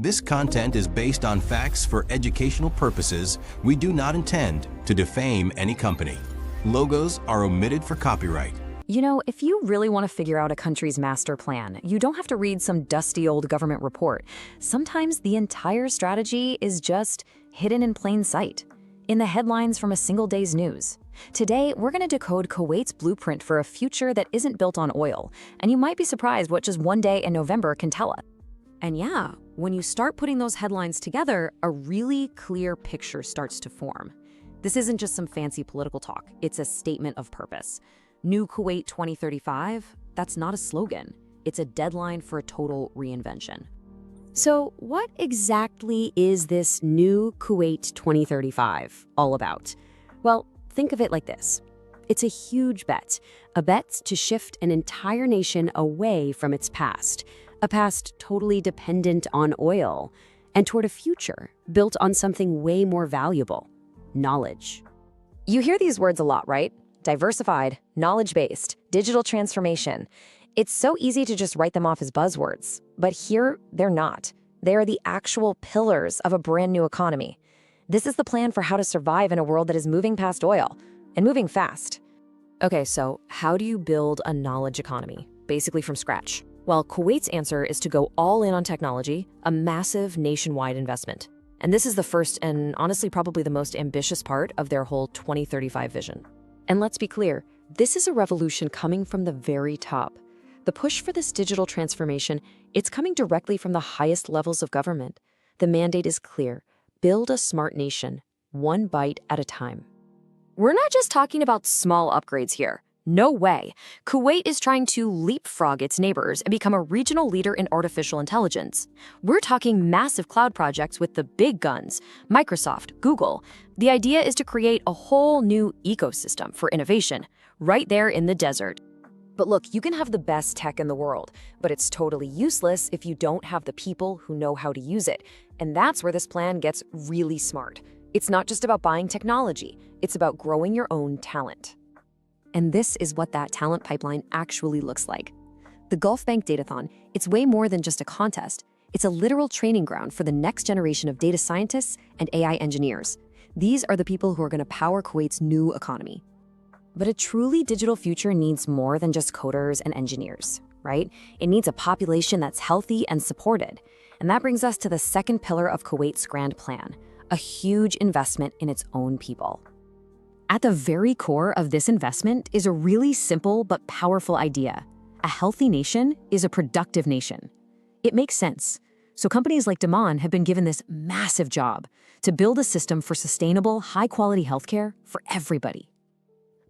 This content is based on facts for educational purposes. We do not intend to defame any company. Logos are omitted for copyright. You know, if you really want to figure out a country's master plan, you don't have to read some dusty old government report. Sometimes the entire strategy is just hidden in plain sight, in the headlines from a single day's news. Today, we're going to decode Kuwait's blueprint for a future that isn't built on oil, and you might be surprised what just one day in November can tell us. And yeah, when you start putting those headlines together, a really clear picture starts to form. This isn't just some fancy political talk, it's a statement of purpose. New Kuwait 2035, that's not a slogan. It's a deadline for a total reinvention. So what exactly is this New Kuwait 2035 all about? Well, think of it like this. It's a huge bet, a bet to shift an entire nation away from its past, a past totally dependent on oil, and toward a future built on something way more valuable, knowledge. You hear these words a lot, right? Diversified, knowledge-based, digital transformation. It's so easy to just write them off as buzzwords, but here they're not. They are the actual pillars of a brand new economy. This is the plan for how to survive in a world that is moving past oil, and moving fast. Okay, so how do you build a knowledge economy, basically from scratch? Well, Kuwait's answer is to go all in on technology, a massive nationwide investment. And this is the first and honestly probably the most ambitious part of their whole 2035 vision. And let's be clear, this is a revolution coming from the very top. The push for this digital transformation, it's coming directly from the highest levels of government. The mandate is clear: build a smart nation, one bite at a time. We're not just talking about small upgrades here. No way. Kuwait is trying to leapfrog its neighbors and become a regional leader in artificial intelligence. We're talking massive cloud projects with the big guns, Microsoft, Google. The idea is to create a whole new ecosystem for innovation, right there in the desert. But look, you can have the best tech in the world, but it's totally useless if you don't have the people who know how to use it. And that's where this plan gets really smart. It's not just about buying technology, it's about growing your own talent. And this is what that talent pipeline actually looks like. The Gulf Bank Datathon, it's way more than just a contest. It's a literal training ground for the next generation of data scientists and AI engineers. These are the people who are going to power Kuwait's new economy. But a truly digital future needs more than just coders and engineers, right? It needs a population that's healthy and supported. And that brings us to the second pillar of Kuwait's grand plan, a huge investment in its own people. At the very core of this investment is a really simple but powerful idea. A healthy nation is a productive nation. It makes sense. So companies like Daman have been given this massive job to build a system for sustainable, high-quality healthcare for everybody.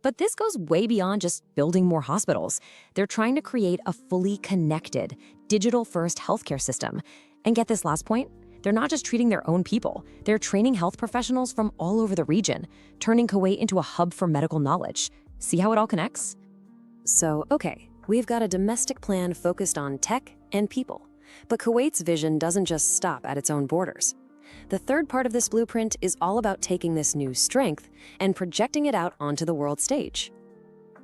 But this goes way beyond just building more hospitals. They're trying to create a fully connected, digital-first healthcare system. And get this last point, they're not just treating their own people, they're training health professionals from all over the region, turning Kuwait into a hub for medical knowledge. See how it all connects? So, okay, we've got a domestic plan focused on tech and people. But Kuwait's vision doesn't just stop at its own borders. The third part of this blueprint is all about taking this new strength and projecting it out onto the world stage.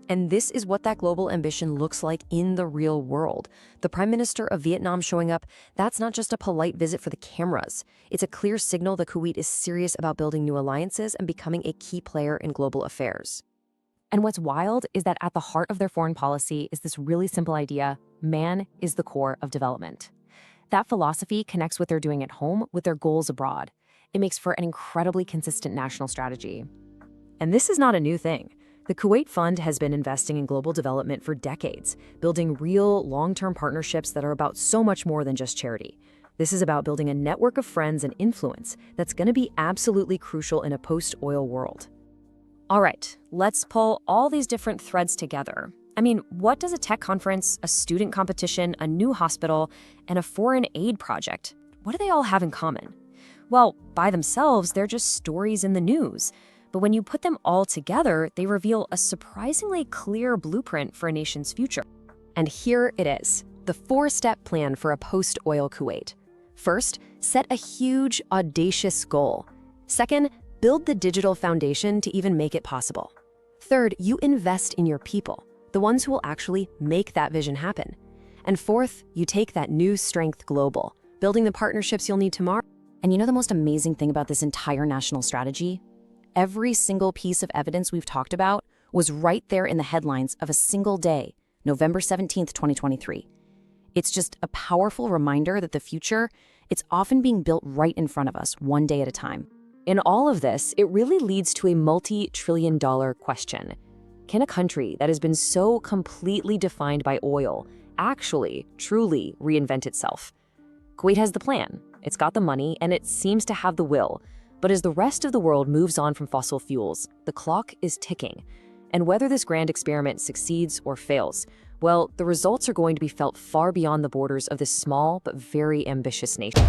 And this is what that global ambition looks like in the real world. The Prime Minister of Vietnam showing up, that's not just a polite visit for the cameras. It's a clear signal that Kuwait is serious about building new alliances and becoming a key player in global affairs. And what's wild is that at the heart of their foreign policy is this really simple idea: man is the core of development. That philosophy connects what they're doing at home with their goals abroad. It makes for an incredibly consistent national strategy. And this is not a new thing. The Kuwait Fund has been investing in global development for decades, building real, long-term partnerships that are about so much more than just charity. This is about building a network of friends and influence that's going to be absolutely crucial in a post-oil world. All right, let's pull all these different threads together. I mean, what does a tech conference, a student competition, a new hospital, and a foreign aid project, what do they all have in common? Well, by themselves, they're just stories in the news. But when you put them all together, they reveal a surprisingly clear blueprint for a nation's future. And here it is, the four-step plan for a post-oil Kuwait. First, set a huge, audacious goal. Second, build the digital foundation to even make it possible. Third, you invest in your people, the ones who will actually make that vision happen. And fourth, you take that new strength global, building the partnerships you'll need tomorrow. And you know the most amazing thing about this entire national strategy? Every single piece of evidence we've talked about was right there in the headlines of a single day, November 17th, 2023. It's just a powerful reminder that the future, it's often being built right in front of us, one day at a time. In all of this, it really leads to a multi-trillion-dollar question. Can a country that has been so completely defined by oil actually, truly reinvent itself? Kuwait has the plan, it's got the money, and it seems to have the will. But as the rest of the world moves on from fossil fuels, the clock is ticking. And whether this grand experiment succeeds or fails, well, the results are going to be felt far beyond the borders of this small but very ambitious nation.